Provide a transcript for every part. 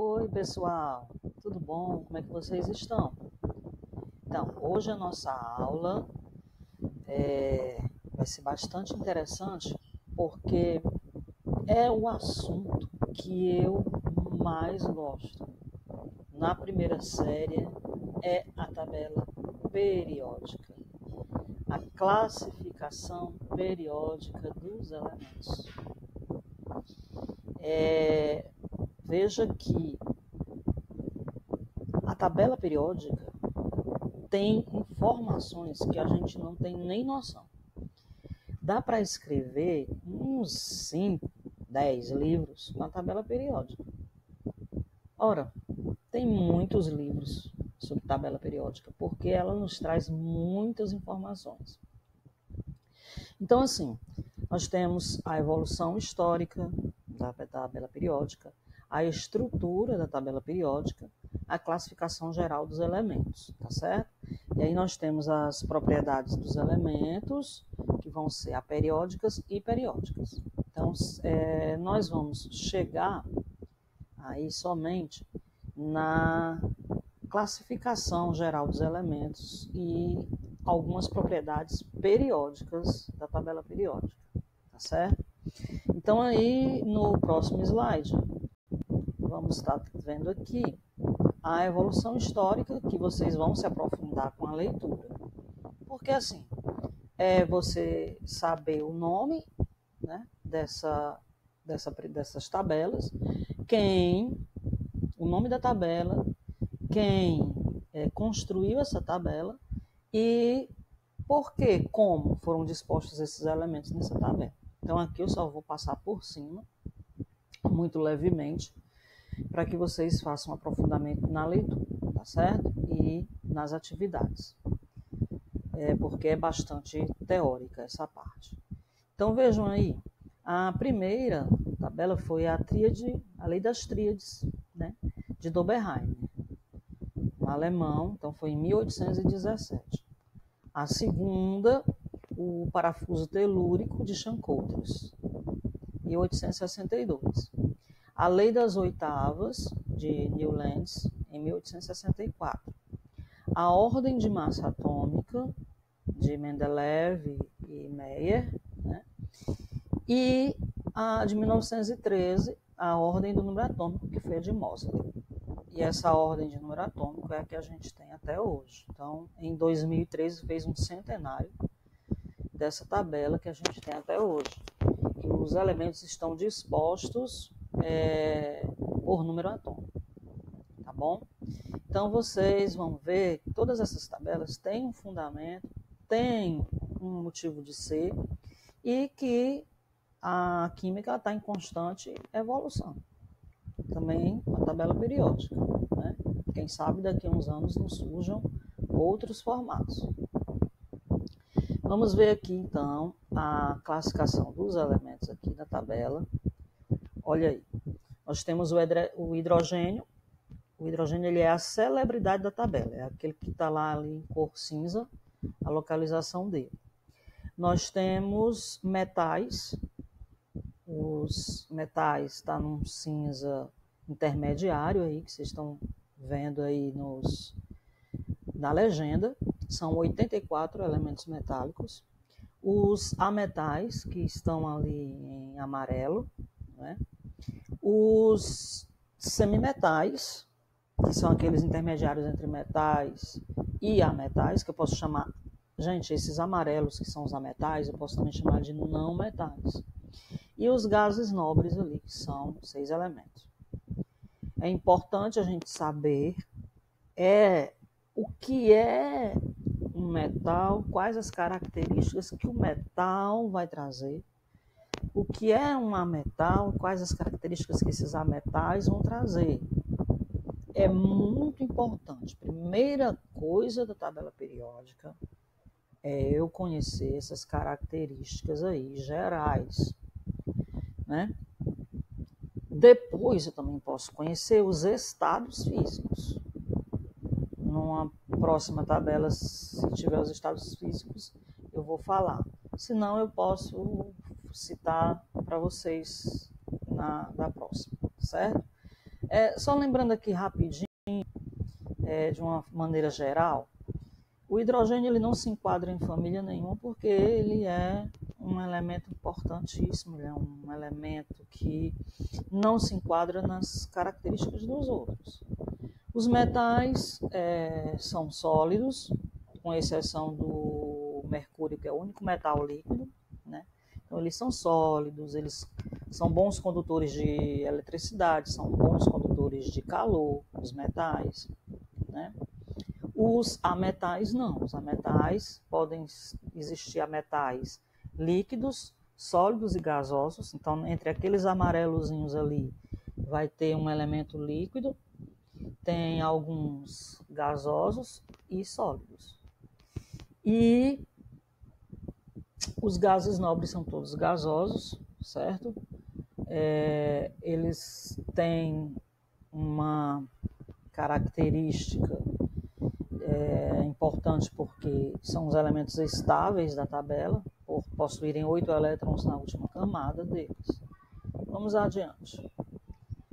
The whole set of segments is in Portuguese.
Oi, pessoal, tudo bom? Como é que vocês estão? Então, hoje a nossa aula vai ser bastante interessante porque é o assunto que eu mais gosto. Na primeira série é a tabela periódica, a classificação periódica dos elementos. Veja que a tabela periódica tem informações que a gente não tem nem noção. Dá para escrever uns 5, 10 livros com a tabela periódica. Ora, tem muitos livros sobre tabela periódica, porque ela nos traz muitas informações. Então, assim, nós temos a evolução histórica da tabela periódica, a estrutura da tabela periódica, a classificação geral dos elementos, tá certo? E aí nós temos as propriedades dos elementos, que vão ser aperiódicas e periódicas. Então, nós vamos chegar aí somente na classificação geral dos elementos e algumas propriedades periódicas da tabela periódica, tá certo? Então aí no próximo slide vamos estar vendo aqui a evolução histórica, que vocês vão se aprofundar com a leitura. Porque assim, é você saber o nome, né, dessas tabelas, o nome da tabela, quem construiu essa tabela e por que, como foram dispostos esses elementos nessa tabela. Então aqui eu só vou passar por cima, muito levemente, para que vocês façam um aprofundamento na leitura, tá certo? E nas atividades. Porque é bastante teórica essa parte. Então vejam aí, a primeira tabela foi a lei das tríades, né, de Doberheim, um alemão, então foi em 1817. A segunda, o parafuso telúrico de Chancoutros, 1862. A lei das oitavas, de Newlands, em 1864. A ordem de massa atômica, de Mendeleev e Meyer, né? E a de 1913, a ordem do número atômico, que foi a de Moseley. E essa ordem de número atômico é a que a gente tem até hoje. Então, em 2013, fez um centenário dessa tabela que a gente tem até hoje. Que os elementos estão dispostos por número atômico. Tá bom? Então, vocês vão ver que todas essas tabelas têm um fundamento, têm um motivo de ser e que a química está em constante evolução. Também a tabela periódica, né? Quem sabe daqui a uns anos não surjam outros formatos. Vamos ver aqui então a classificação dos elementos aqui da tabela. Olha aí, nós temos o hidrogênio. O hidrogênio ele é a celebridade da tabela, é aquele que está lá ali em cor cinza, a localização dele. Nós temos metais. Os metais estão num cinza intermediário aí, que vocês estão vendo aí na legenda. São 84 elementos metálicos. Os ametais, que estão ali em amarelo, né? Os semimetais, que são aqueles intermediários entre metais e ametais, que eu posso chamar, gente, esses amarelos que são os ametais, eu posso também chamar de não metais. E os gases nobres ali, que são 6 elementos. É importante a gente saber o que é um metal, quais as características que o metal vai trazer, o que é um ametal, quais as características que esses ametais vão trazer. É muito importante. Primeira coisa da tabela periódica é eu conhecer essas características aí gerais, né? Depois eu também posso conhecer os estados físicos. Numa próxima tabela, se tiver os estados físicos, eu vou falar. Senão eu posso citar para vocês na próxima, certo? Só lembrando aqui rapidinho, de uma maneira geral, o hidrogênio ele não se enquadra em família nenhuma porque ele é um elemento importantíssimo, ele é um elemento que não se enquadra nas características dos outros. Os metais são sólidos, com exceção do mercúrio, que é o único metal líquido, né? Então, eles são sólidos, eles são bons condutores de eletricidade, são bons condutores de calor, os metais, né? Os ametais não, os ametais podem existir ametais líquidos, sólidos e gasosos, então entre aqueles amarelozinhos ali vai ter um elemento líquido, tem alguns gasosos e sólidos. E os gases nobres são todos gasosos, certo? Eles têm uma característica importante porque são os elementos estáveis da tabela, por possuírem 8 elétrons na última camada deles. Vamos adiante.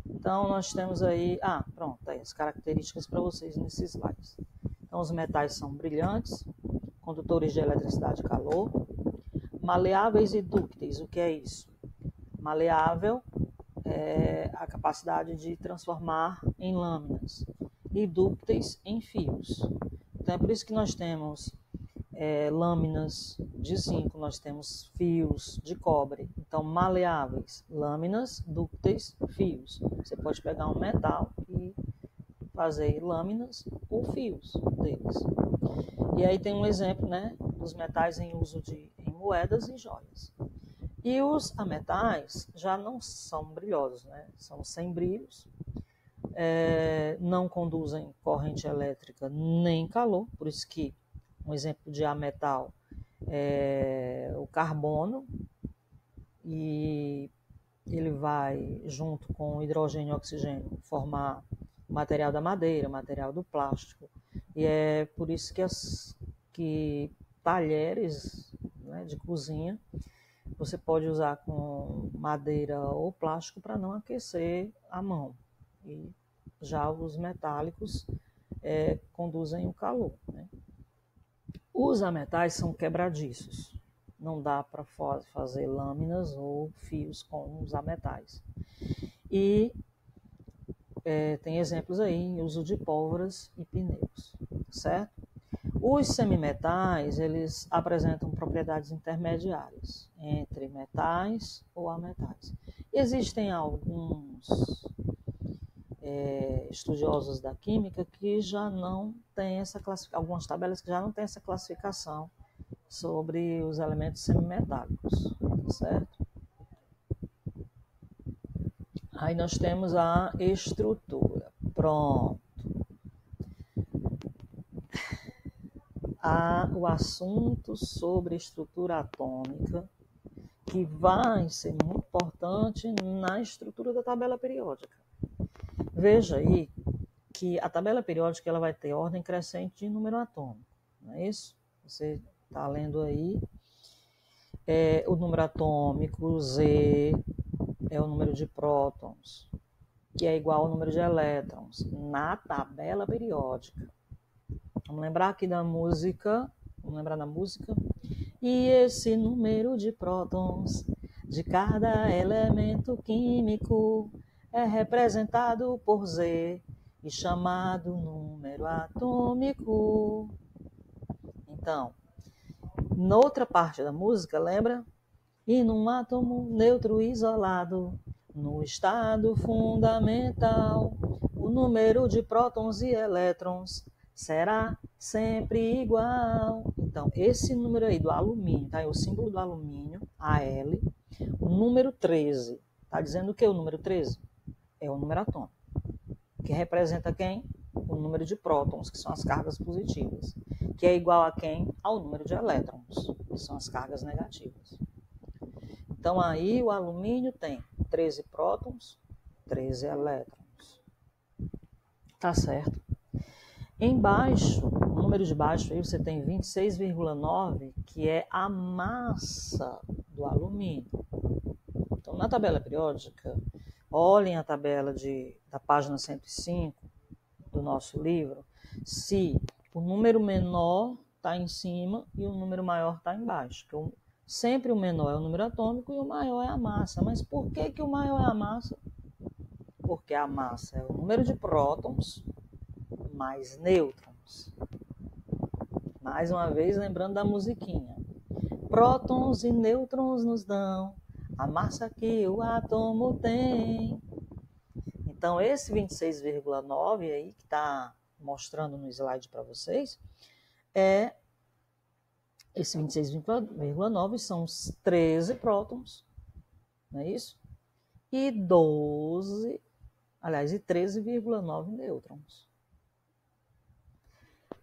Então, nós temos aí... pronto, aí as características para vocês nesses slides. Então, os metais são brilhantes, condutores de eletricidade e calor, maleáveis e dúcteis. O que é isso? Maleável é a capacidade de transformar em lâminas e dúcteis em fios. Então, é por isso que nós temos lâminas de zinco, nós temos fios de cobre. Então, maleáveis, lâminas, dúcteis, fios. Você pode pegar um metal e fazer lâminas ou fios deles. E aí tem um exemplo, né, dos metais em uso em moedas e joias. E os ametais já não são brilhosos, né? São sem brilhos, não conduzem corrente elétrica nem calor, por isso que um exemplo de ametal é o carbono, e ele vai, junto com o hidrogênio e oxigênio, formar o material da madeira, o material do plástico. E é por isso que talheres, né, de cozinha você pode usar com madeira ou plástico para não aquecer a mão. E já os metálicos conduzem o calor, né? Os ametais são quebradiços. Não dá para fazer lâminas ou fios com os ametais. E tem exemplos aí em uso de pólvoras e pneus, certo? Os semimetais, eles apresentam propriedades intermediárias entre metais ou ametais. Existem alguns estudiosos da química que já não têm essa classificação, algumas tabelas que já não têm essa classificação sobre os elementos semimetálicos, certo? Aí nós temos a estrutura. Pronto. O assunto sobre estrutura atômica, que vai ser muito importante na estrutura da tabela periódica. Veja aí que a tabela periódica ela vai ter ordem crescente de número atômico, não é isso? Você está lendo aí. O número atômico, Z, é o número de prótons, que é igual ao número de elétrons na tabela periódica. Vamos lembrar aqui da música. Vamos lembrar da música. E esse número de prótons de cada elemento químico é representado por Z e chamado número atômico. Então, noutra parte da música, lembra? E num átomo neutro isolado, no estado fundamental, o número de prótons e elétrons será sempre igual. Então, esse número aí do alumínio, tá? É o símbolo do alumínio, Al, o número 13. Tá dizendo o que o número 13? É o número atômico. Que representa quem? O número de prótons, que são as cargas positivas. Que é igual a quem? Ao número de elétrons, que são as cargas negativas. Então, aí o alumínio tem 13 prótons, 13 elétrons. Tá certo? Embaixo, o número de baixo, aí você tem 26,9, que é a massa do alumínio. Então, na tabela periódica, Olhem a tabela da página 105 do nosso livro, se o número menor está em cima e o número maior está embaixo. Sempre o menor é o número atômico e o maior é a massa. Mas por que o maior é a massa? Porque a massa é o número de prótons mais nêutrons. Mais uma vez, lembrando da musiquinha. Prótons e nêutrons nos dão a massa que o átomo tem. Então, esse 26,9 aí, que está mostrando no slide para vocês, esse 26,9 são os 13 prótons, não é isso? E 13,9 nêutrons.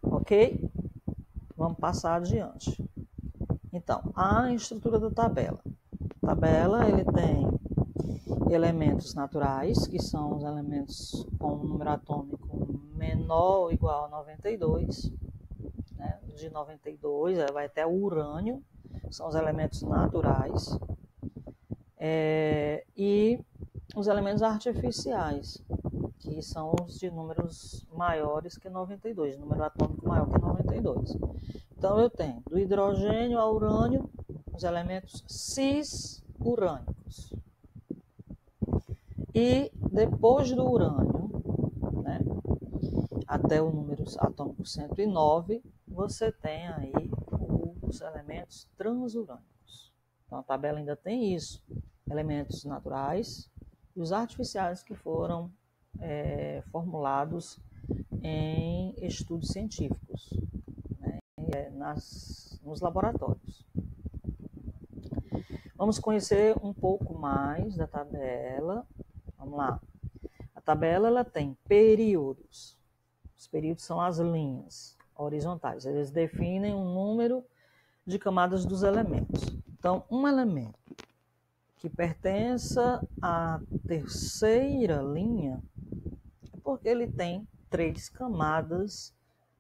Ok? Vamos passar adiante. Então, a estrutura da tabela. A tabela, ele tem elementos naturais, que são os elementos com um número atômico menor ou igual a 92, né? De 92 vai até o urânio, são os elementos naturais, e os elementos artificiais, que são os de números maiores que 92, número atômico maior que 92. Então, eu tenho do hidrogênio ao urânio os elementos cis-urânicos. E depois do urânio, né, até o número atômico 109, você tem aí os elementos transurânicos. Então, a tabela ainda tem isso, elementos naturais e os artificiais que foram formulados em estudos científicos, né, nos laboratórios. Vamos conhecer um pouco mais da tabela. Vamos lá. A tabela ela tem períodos. Os períodos são as linhas horizontais. Eles definem o número de camadas dos elementos. Então, um elemento que pertença à terceira linha é porque ele tem 3 camadas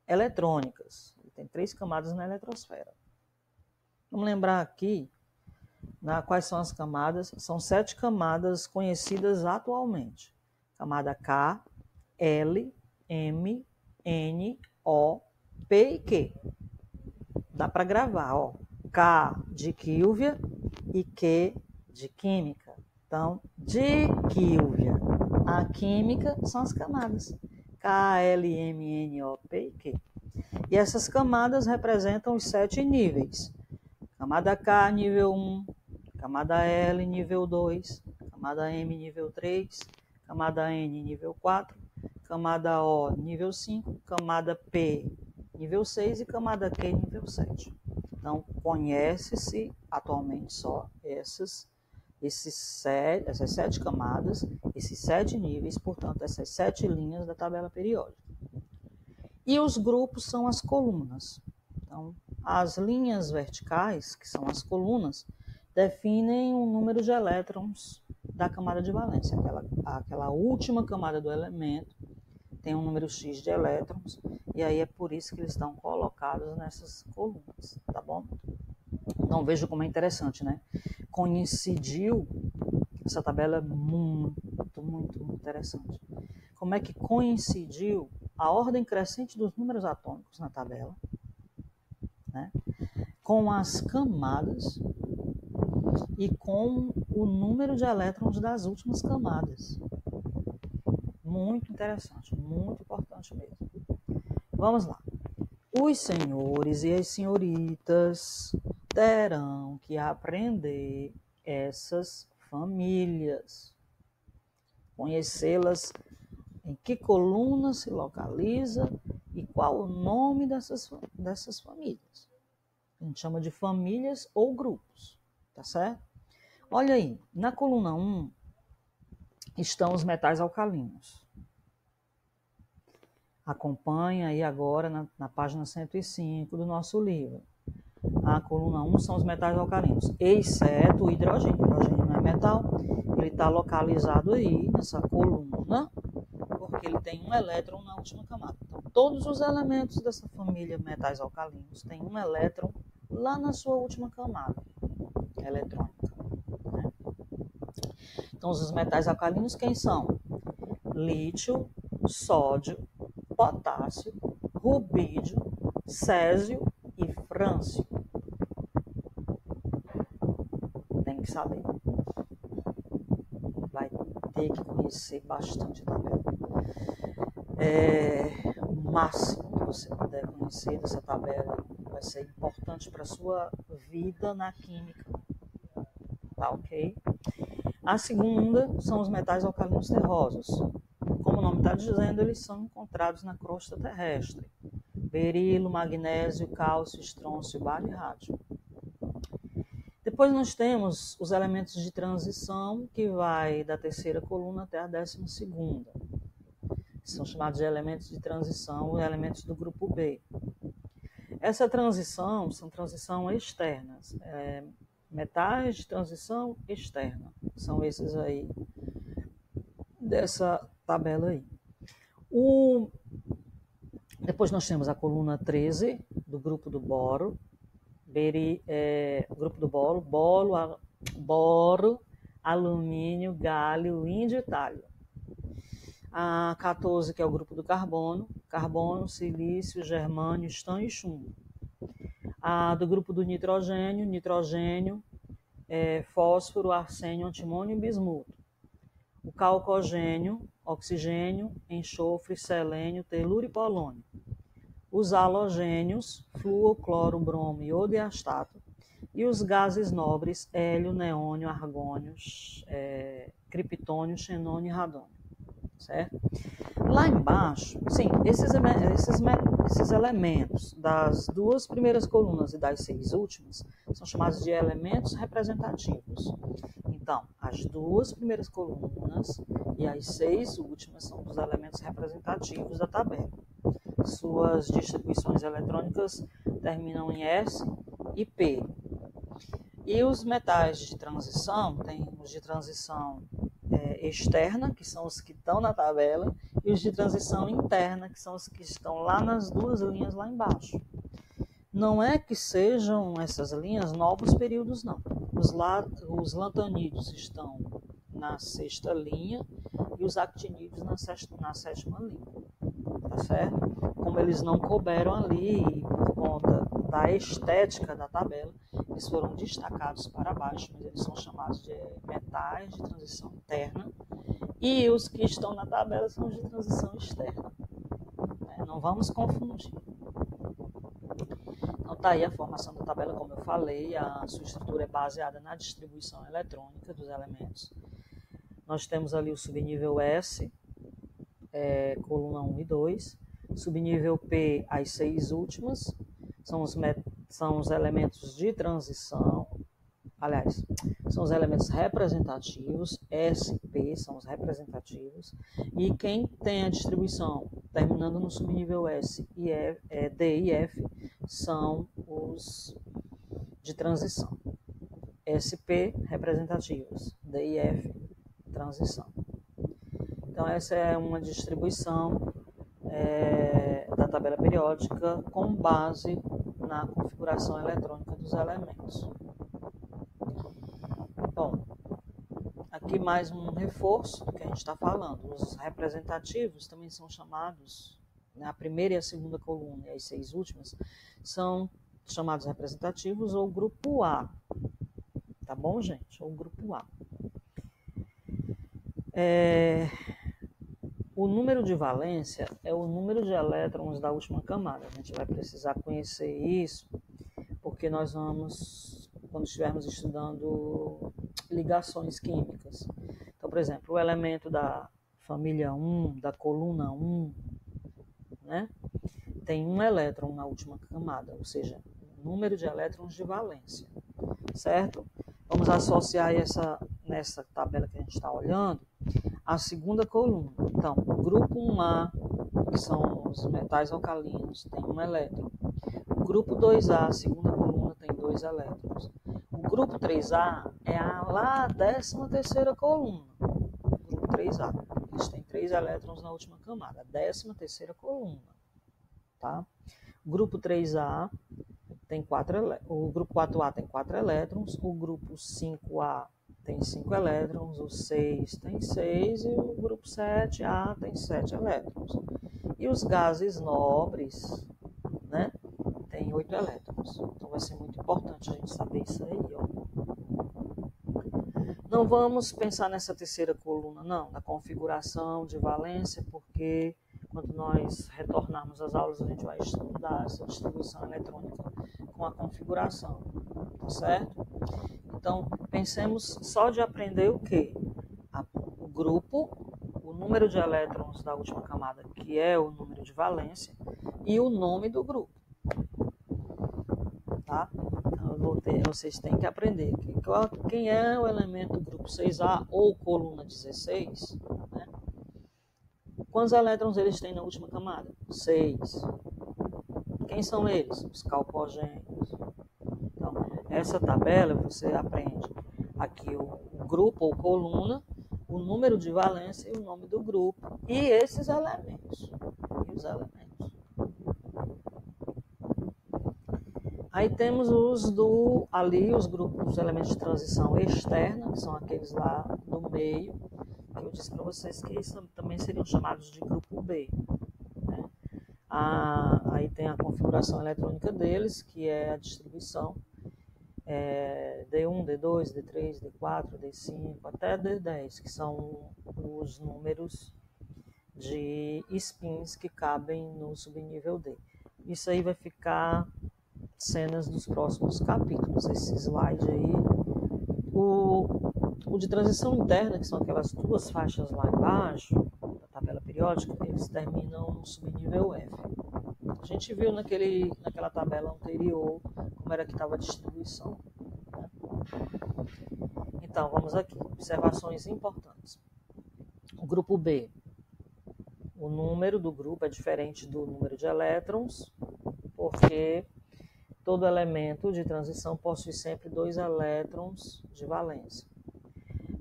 eletrônicas. Ele tem 3 camadas na eletrosfera. Vamos lembrar aqui quais são as camadas. São 7 camadas conhecidas atualmente. Camada K, L, M, N, O, P e Q. Dá para gravar, ó. K de Quílvia e Q de química. Então, de Quílvia a química são as camadas. K, L, M, N, O, P e Q. E essas camadas representam os 7 níveis. Camada K, nível 1. Camada L, nível 2. Camada M, nível 3. Camada N, nível 4. Camada O, nível 5. Camada P, nível 6. E camada Q, nível 7. Então, conhece-se atualmente só essas 7 camadas, esses 7 níveis, portanto, essas 7 linhas da tabela periódica. E os grupos são as colunas. Então, as linhas verticais, que são as colunas, definem o número de elétrons da camada de valência. Aquela última camada do elemento tem um número X de elétrons, e aí é por isso que eles estão colocados nessas colunas, tá bom? Então, veja como é interessante, né? Coincidiu, essa tabela é muito interessante. Como é que coincidiu a ordem crescente dos números atômicos na tabela, né, com as camadas e com o número de elétrons das últimas camadas. Muito interessante, muito importante mesmo. Vamos lá. Os senhores e as senhoritas terão que aprender essas famílias, conhecê-las, em que coluna se localiza e qual o nome dessas famílias. A gente chama de famílias ou grupos, tá certo? Olha aí, na coluna 1 estão os metais alcalinos. Acompanha aí agora na página 105 do nosso livro. A coluna 1 são os metais alcalinos, exceto o hidrogênio. O hidrogênio não é metal, ele está localizado aí nessa coluna, porque ele tem um elétron na última camada. Então, todos os elementos dessa família metais alcalinos têm um elétron lá na sua última camada eletrônica, né? Então, os metais alcalinos quem são? Lítio, sódio, potássio, rubídio, césio e frâncio. Tem que saber. Vai ter que conhecer bastante a tabela. O máximo que você puder conhecer dessa tabela vai ser importante para a sua vida na química. Tá ok? A segunda são os metais alcalinos terrosos. Como o nome está dizendo, eles são encontrados na crosta terrestre. Berilo, magnésio, cálcio, estrôncio, bário e rádio. Depois nós temos os elementos de transição, que vai da terceira coluna até a 12ª. São chamados de elementos de transição, elementos do grupo B. Essa transição são transições externas, metais de transição externa. São esses aí, dessa tabela aí. Depois nós temos a coluna 13, do grupo do boro, grupo do boro, alumínio, galho, índio e talho. A 14, que é o grupo do carbono, silício, germânio, estânio e chumbo. A do grupo do nitrogênio, fósforo, arsênio, antimônio e bismuto. O calcogênio, oxigênio, enxofre, selênio, telúrio e polônio. Os halogênios, flúor, cloro, bromo, iodo e astato. E os gases nobres, hélio, neônio, argônio, criptônio, xenônio e radônio. Certo? Lá embaixo, sim, esses elementos das 2 primeiras colunas e das 6 últimas são chamados de elementos representativos. Então, as 2 primeiras colunas e as 6 últimas são os elementos representativos da tabela. Suas distribuições eletrônicas terminam em S e P. E os metais de transição, tem os de transição externa, que são os que estão na tabela, e os de transição interna, que são os que estão lá nas 2 linhas lá embaixo. Não é que sejam essas linhas novos períodos, não. Os lantanídeos estão na 6ª linha e os actinídeos na 7ª linha. Tá certo? Como eles não couberam ali, por conta da estética da tabela, eles foram destacados para baixo, mas eles são chamados de metais de transição interna, e os que estão na tabela são os de transição externa. Não vamos confundir. Então tá aí a formação da tabela, como eu falei, a sua estrutura é baseada na distribuição eletrônica dos elementos. Nós temos ali o subnível S, coluna 1 e 2, subnível P, as 6 últimas, são os elementos de transição, aliás, são os elementos representativos, S e P são os representativos, e quem tem a distribuição terminando no subnível S, D e F, são os de transição. SP, representativos, D e F, transição. Então, essa é uma distribuição da tabela periódica com base na configuração eletrônica dos elementos. Bom, aqui mais um reforço do que a gente está falando. Os representativos também são chamados, a primeira e a segunda coluna e as 6 últimas, são chamados representativos ou grupo A. Tá bom, gente? Ou grupo A. O número de valência é o número de elétrons da última camada. A gente vai precisar conhecer isso, porque nós vamos, quando estivermos estudando ligações químicas. Então, por exemplo, o elemento da família 1, da coluna 1, né, tem 1 elétron na última camada, ou seja, o número de elétrons de valência, certo? Vamos associar nessa tabela que a gente está olhando, a segunda coluna. Então, o grupo 1A, que são os metais alcalinos, tem 1 elétron. O grupo 2A, a segunda coluna, tem 2 elétrons. O grupo 3A é lá a 13ª coluna. O grupo 3A, eles têm 3 elétrons na última camada, a 13ª coluna. Tá? O grupo 3A tem o grupo 4A tem 4 elétrons, o grupo 5A tem 5 elétrons, o 6 tem 6 e o grupo 7A tem 7 elétrons. E os gases nobres, né, tem 8 elétrons. Então vai ser muito importante a gente saber isso aí, ó. Não vamos pensar nessa terceira coluna, não, da configuração de valência, porque quando nós retornarmos às aulas, a gente vai estudar essa distribuição eletrônica com a configuração, tá certo? Então, pensemos só de aprender o quê? O grupo, o número de elétrons da última camada, que é o número de valência, e o nome do grupo, tá? Vocês têm que aprender quem é o elemento do grupo 6A ou coluna 16, né? Quantos elétrons eles têm na última camada? 6. Quem são eles? Os calpogênios. Então, essa tabela você aprende aqui o grupo ou coluna, o número de valência e o nome do grupo. E esses elementos. E os elementos. Aí temos os grupos, os elementos de transição externa, que são aqueles lá do meio, que eu disse para vocês que também seriam chamados de grupo B. Né? Aí tem a configuração eletrônica deles, que é a distribuição D1, D2, D3, D4, D5, até D10, que são os números de spins que cabem no subnível D. Isso aí vai ficar cenas dos próximos capítulos, esse slide aí. O de transição interna, que são aquelas duas faixas lá embaixo, da tabela periódica, eles terminam no subnível F. A gente viu naquela tabela anterior como era que estava a distribuição. Né? Então, vamos aqui. Observações importantes. O grupo B. O número do grupo é diferente do número de elétrons, porque todo elemento de transição possui sempre 2 elétrons de valência.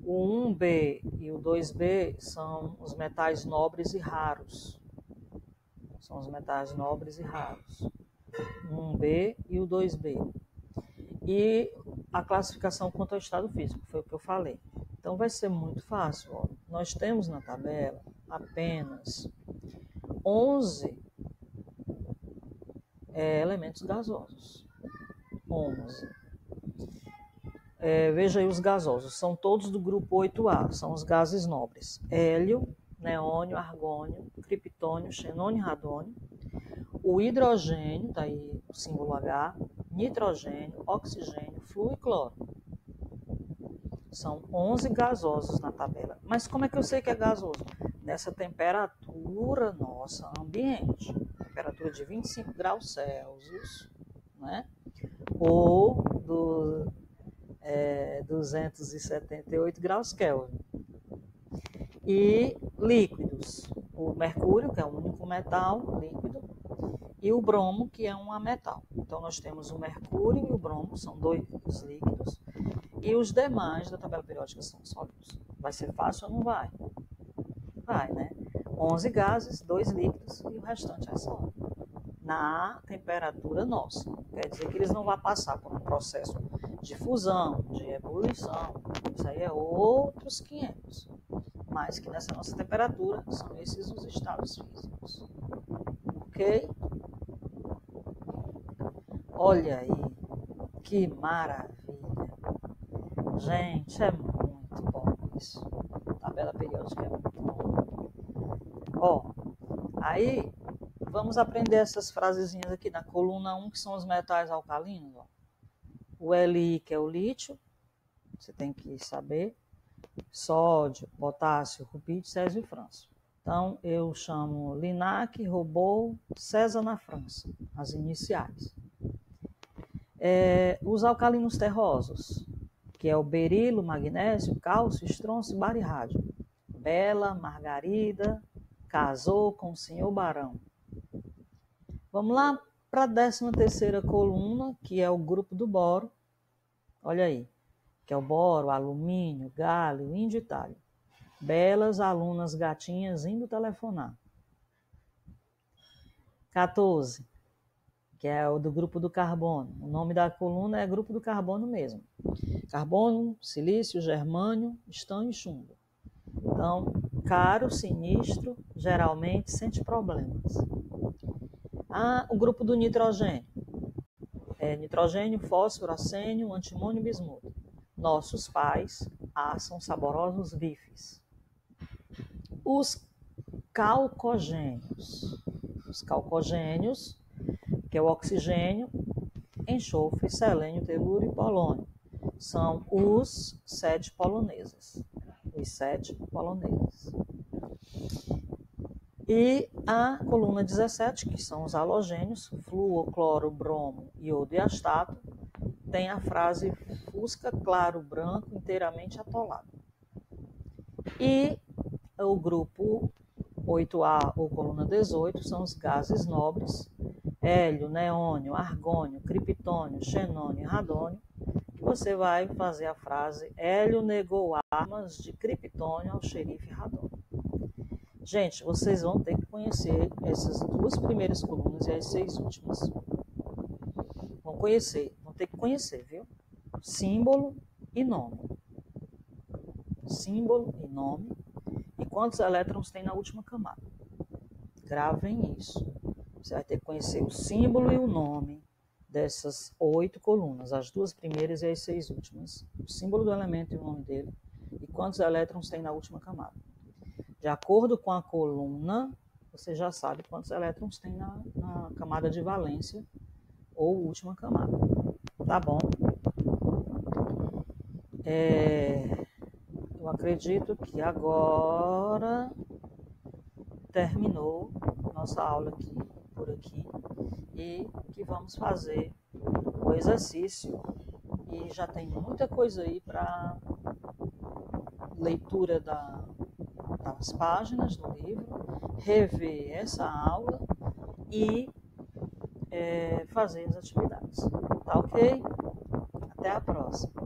O 1B e o 2B são os metais nobres e raros. São os metais nobres e raros. O 1B e o 2B. E a classificação quanto ao estado físico, foi o que eu falei. Então vai ser muito fácil. Ó. Nós temos na tabela apenas 11 elementos gasosos. 11. Veja aí os gasosos, são todos do grupo 8A, são os gases nobres. Hélio, neônio, argônio, criptônio, xenônio e radônio. O hidrogênio, está aí o símbolo H, nitrogênio, oxigênio, flúor e cloro. São 11 gasosos na tabela. Mas como é que eu sei que é gasoso? Nessa temperatura nossa ambiente, temperatura de 25 graus Celsius, né? Ou 278 graus Kelvin. E líquidos, o mercúrio, que é o único metal líquido, e o bromo, que é um ametal. Então, nós temos o mercúrio e o bromo, são 2 líquidos, e os demais da tabela periódica são sólidos. Vai ser fácil ou não vai? Vai, né? 11 gases, 2 líquidos e o restante é sólido. Na temperatura nossa. Quer dizer que eles não vão passar por um processo de fusão, de ebulição. Isso aí é outros 500. Mas que nessa nossa temperatura são esses os estados físicos. Ok? Olha aí, que maravilha. Gente, é muito bom isso. Tabela periódica é muito bom. Ó, aí vamos aprender essas frasezinhas aqui na coluna 1, que são os metais alcalinos. Ó. O Li, que é o lítio, você tem que saber. Sódio, potássio, rubídio, césio e frâncio. Então, eu chamo Linac, Robot, César na França, as iniciais. Os alcalinos terrosos, que é o berilo, magnésio, cálcio, estronço e bário e rádio. Bela, Margarida, casou com o senhor Barão. Vamos lá para a 13ª coluna, que é o grupo do boro. Olha aí, que é o boro, alumínio, galho, índio e talho. Belas alunas gatinhas indo telefonar. 14. que é o do grupo do carbono. O nome da coluna é grupo do carbono mesmo. Carbono, silício, germânio, estanho e chumbo. Então, caro, sinistro, geralmente sente problemas. O grupo do nitrogênio. Nitrogênio, fósforo, arsênio, antimônio e bismuto. Nossos pais assam saborosos bifes. Os calcogênios. Os calcogênios, que é o oxigênio, enxofre, selênio, telúrio e polônio. São os 7 poloneses. Os 7 poloneses. E a coluna 17, que são os halogênios, flúor, cloro, bromo, iodo e astato, tem a frase fusca claro branco inteiramente atolado. E o grupo 8A ou coluna 18 são os gases nobres, hélio, neônio, argônio, criptônio, xenônio e radônio, que você vai fazer a frase hélio negou armas de criptônio ao xerife radônio. Gente, vocês vão ter que conhecer essas 2 primeiras colunas e as 6 últimas. Vão ter que conhecer, viu? Símbolo e nome. Símbolo e nome. E quantos elétrons tem na última camada. Gravem isso. Você vai ter que conhecer o símbolo e o nome dessas 8 colunas, as 2 primeiras e as 6 últimas. O símbolo do elemento e o nome dele. E quantos elétrons tem na última camada. De acordo com a coluna, você já sabe quantos elétrons tem na camada de valência ou última camada. Tá bom? Eu acredito que agora terminou nossa aula aqui, por aqui, e que vamos fazer o exercício. E já tem muita coisa aí para leitura das páginas do livro, rever essa aula e fazer as atividades. Tá ok? Até a próxima.